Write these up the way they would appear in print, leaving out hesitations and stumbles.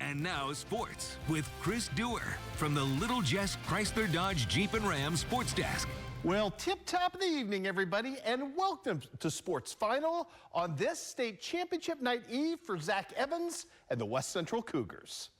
And now sports with Chris Duerr from the Little Jess Chrysler Dodge Jeep and Ram Sports Desk. Well, tip-top of the evening, everybody, and welcome to Sports Final on this state championship night eve for Zach Evans and the West Central Cougars.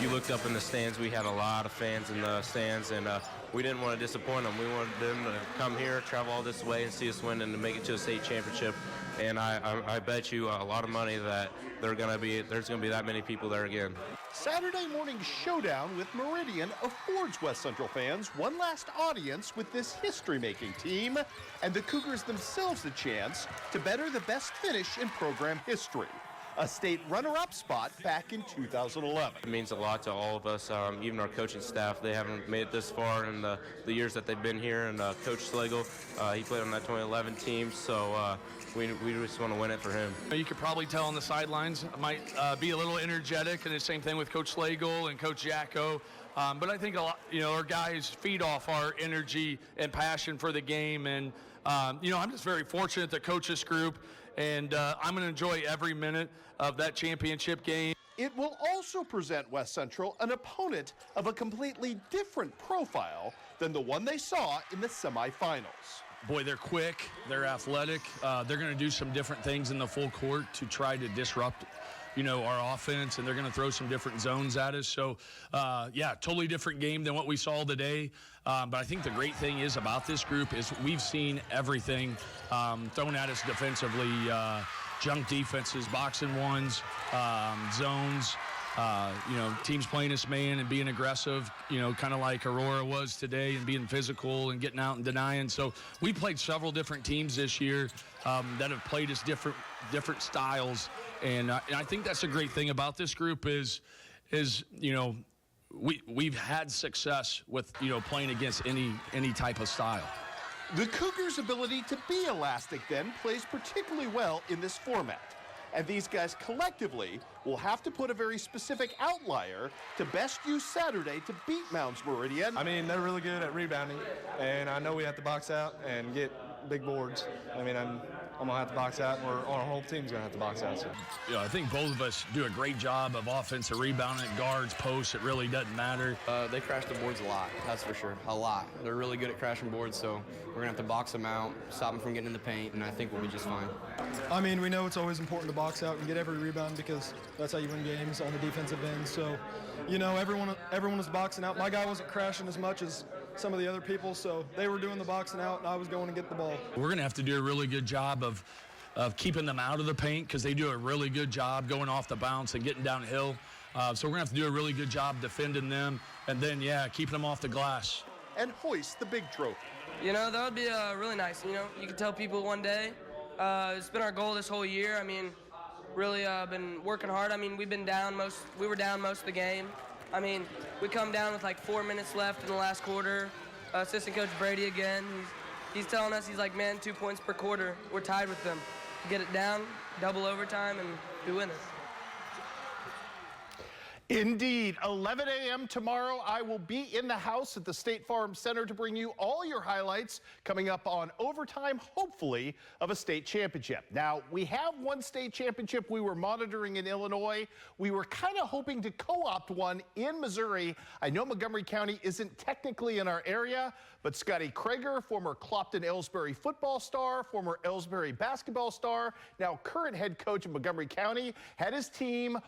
You looked up in the stands, we had a lot of fans in the stands, and we didn't want to disappoint them. We wanted them to come here, travel all this way, and see us win and to make it to a state championship. And I bet you a lot of money that there's going to be that many people there again. Saturday morning showdown with Meridian affords West Central fans one last audience with this history-making team, and the Cougars themselves a chance to better the best finish in program history. A state runner-up spot back in 2011. It means a lot to all of us, even our coaching staff. They haven't made it this far in the years that they've been here. And Coach Slagle, he played on that 2011 team, so we just want to win it for him. You could probably tell on the sidelines, I might be a little energetic, and the same thing with Coach Slagle and Coach Jacko. But I think a lot, our guys feed off our energy and passion for the game. And, I'm just very fortunate to coach this group, and I'm going to enjoy every minute of that championship game. It will also present West Central an opponent of a completely different profile than the one they saw in the semifinals. Boy, they're quick, they're athletic, they're going to do some different things in the full court to try to disrupt our offense, and they're going to throw some different zones at us. So, totally different game than what we saw today. But I think the great thing is about this group is we've seen everything thrown at us defensively, junk defenses, boxing ones, zones, teams playing us man and being aggressive, kind of like Aurora was today, and being physical and getting out and denying. So we played several different teams this year that have played us different styles. And I think that's a great thing about this group is we've had success with playing against any type of style. The Cougars' ability to be elastic then plays particularly well in this format. And these guys collectively will have to put a very specific outlier to best use Saturday to beat Mounds Meridian. I mean, they're really good at rebounding, and I know we have to box out and get big boards. I mean, I'm going to have to box out, and our whole team's going to have to box out. So. I think both of us do a great job of offensive rebounding, guards, posts. It really doesn't matter. They crash the boards a lot, that's for sure, a lot. They're really good at crashing boards, so we're going to have to box them out, stop them from getting in the paint, and I think we'll be just fine. I mean, we know it's always important to box out and get every rebound because that's how you win games on the defensive end. So, everyone was boxing out. My guy wasn't crashing as much as some of the other people, so they were doing the boxing out, and I was going to get the ball. We're going to have to do a really good job of keeping them out of the paint because they do a really good job going off the bounce and getting downhill. So we're going to have to do a really good job defending them and then, keeping them off the glass. And hoist the big trophy. That would be really nice. You can tell people one day. It's been our goal this whole year. I mean, really been working hard. I mean, we were down most of the game. I mean, we come down with like 4 minutes left in the last quarter. Assistant Coach Brady again, he's telling us, he's like, man, 2 points per quarter. We're tied with them. Get it down, double overtime, and we win it. Indeed. 11 a.m. tomorrow, I will be in the house at the State Farm Center to bring you all your highlights coming up on overtime, hopefully, of a state championship. Now, we have one state championship we were monitoring in Illinois. We were kind of hoping to co-opt one in Missouri. I know Montgomery County isn't technically in our area, but Scotty Krager, former Clopton-Ellsbury football star, former Ellsbury basketball star, now current head coach of Montgomery County, had his team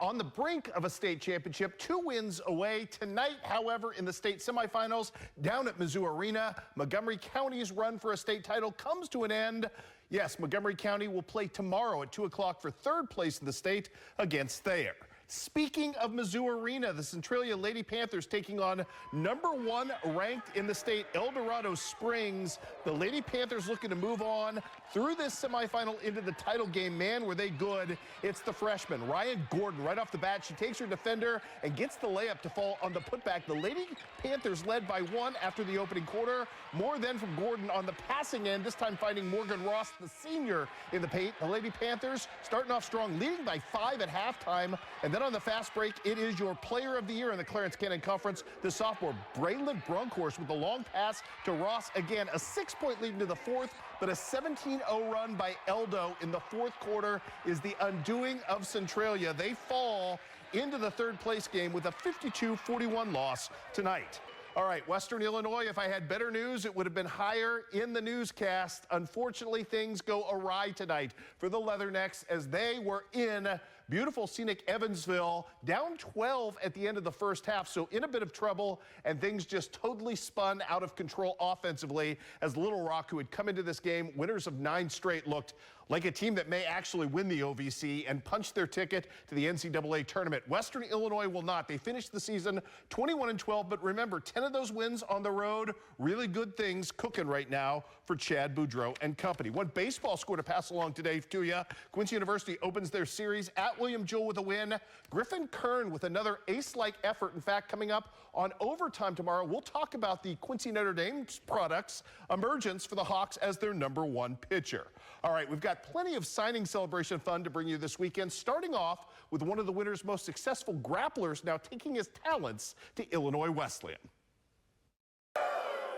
on the brink of a state championship, 2 wins away. Tonight, however, in the state semifinals down at Mizzou Arena, Montgomery County's run for a state title comes to an end. Yes, Montgomery County will play tomorrow at 2 o'clock for 3rd place in the state against Thayer. Speaking of Mizzou Arena, the Centralia Lady Panthers taking on #1 ranked in the state, El Dorado Springs. The Lady Panthers looking to move on through this semifinal into the title game. Man, were they good. It's the freshman, Ryan Gordon, right off the bat. She takes her defender and gets the layup to fall on the putback. The Lady Panthers led by 1 after the opening quarter. More then from Gordon on the passing end, this time finding Morgan Ross, the senior, in the paint. The Lady Panthers starting off strong, leading by 5 at halftime, and then Then on the fast break, it is your player of the year in the Clarence Cannon Conference, the sophomore Braylon Brunkhorst with the long pass to Ross. Again, a 6-point lead into the fourth, but a 17-0 run by Eldo in the fourth quarter is the undoing of Centralia. They fall into the third place game with a 52-41 loss tonight. All right, Western Illinois, if I had better news, it would have been higher in the newscast. Unfortunately, things go awry tonight for the Leathernecks as they were in beautiful scenic Evansville, down 12 at the end of the first half, so in a bit of trouble, and things just totally spun out of control offensively as Little Rock, who had come into this game winners of 9 straight, looked like a team that may actually win the OVC and punch their ticket to the NCAA tournament. Western Illinois will not. They finished the season 21-12, but remember, 10 of those wins on the road. Really good things cooking right now for Chad Boudreau and company. One baseball score to pass along today to you. Quincy University opens their series at William Jewell with a win. Griffin Kern with another ace-like effort. In fact, coming up on overtime tomorrow, we'll talk about the Quincy Notre Dame products emergence for the Hawks as their #1 pitcher. All right, we've got plenty of signing celebration fun to bring you this weekend, starting off with one of the winter's most successful grapplers now taking his talents to Illinois Wesleyan.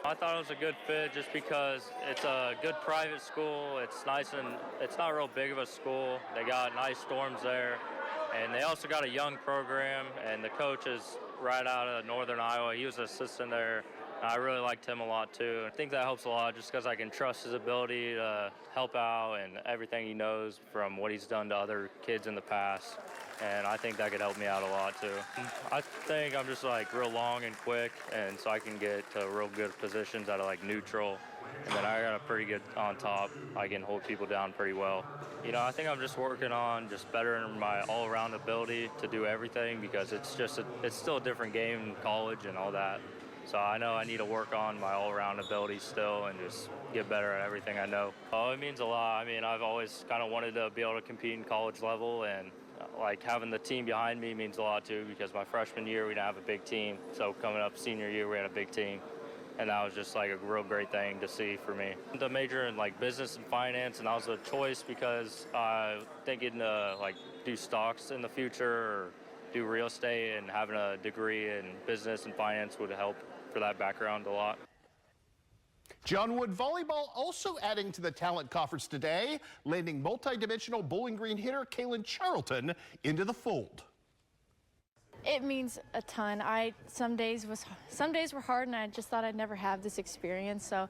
I thought it was a good fit just because it's a good private school. It's nice and it's not real big of a school. They got nice dorms there, and they also got a young program, and the coach is right out of Northern Iowa. He was an assistant there. I really liked him a lot too. I think that helps a lot just because I can trust his ability to help out and everything he knows from what he's done to other kids in the past. And I think that could help me out a lot too. I think I'm just like real long and quick, and so I can get to real good positions out of like neutral. And then I got a pretty good on top. I can hold people down pretty well. You know, I think I'm just working on just bettering my all-around ability to do everything because it's still a different game in college and all that. So I know I need to work on my all-around ability still and just get better at everything I know. Oh, it means a lot. I mean, I've always kind of wanted to be able to compete in college level, and like having the team behind me means a lot too because my freshman year we didn't have a big team. So coming up senior year we had a big team. And that was just like a real great thing to see for me. To major in like business and finance, and that was a choice because thinking to like do stocks in the future or do real estate, and having a degree in business and finance would help for that background a lot. John Wood Volleyball also adding to the talent conference today, landing multi-dimensional Bowling Green hitter Kaylin Charlton into the fold. It means a ton. Some days were hard, and I just thought I'd never have this experience. So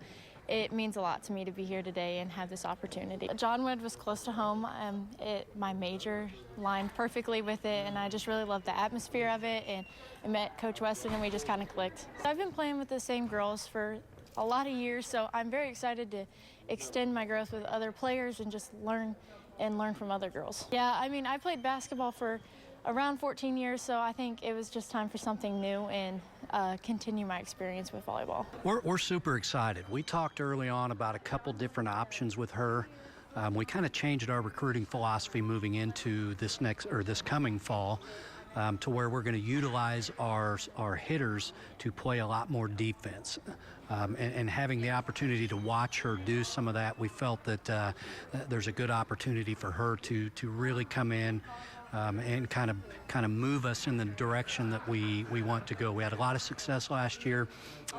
it means a lot to me to be here today and have this opportunity. John Wood was close to home. My major lined perfectly with it, and I just really loved the atmosphere of it. And I met Coach Weston, and we just kind of clicked. I've been playing with the same girls for a lot of years, so I'm very excited to extend my growth with other players and just learn from other girls. Yeah, I mean, I played basketball for around 14 years, so I think it was just time for something new and continue my experience with volleyball. We're super excited. We talked early on about a couple different options with her. We kind of changed our recruiting philosophy moving into this coming fall to where we're going to utilize our hitters to play a lot more defense. And having the opportunity to watch her do some of that, we felt that there's a good opportunity for her to really come in and kind of move us in the direction that we want to go. We had a lot of success last year,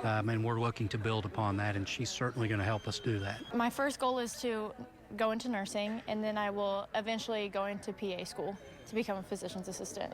and we're looking to build upon that, and she's certainly going to help us do that. My first goal is to go into nursing, and then I will eventually go into PA school to become a physician's assistant.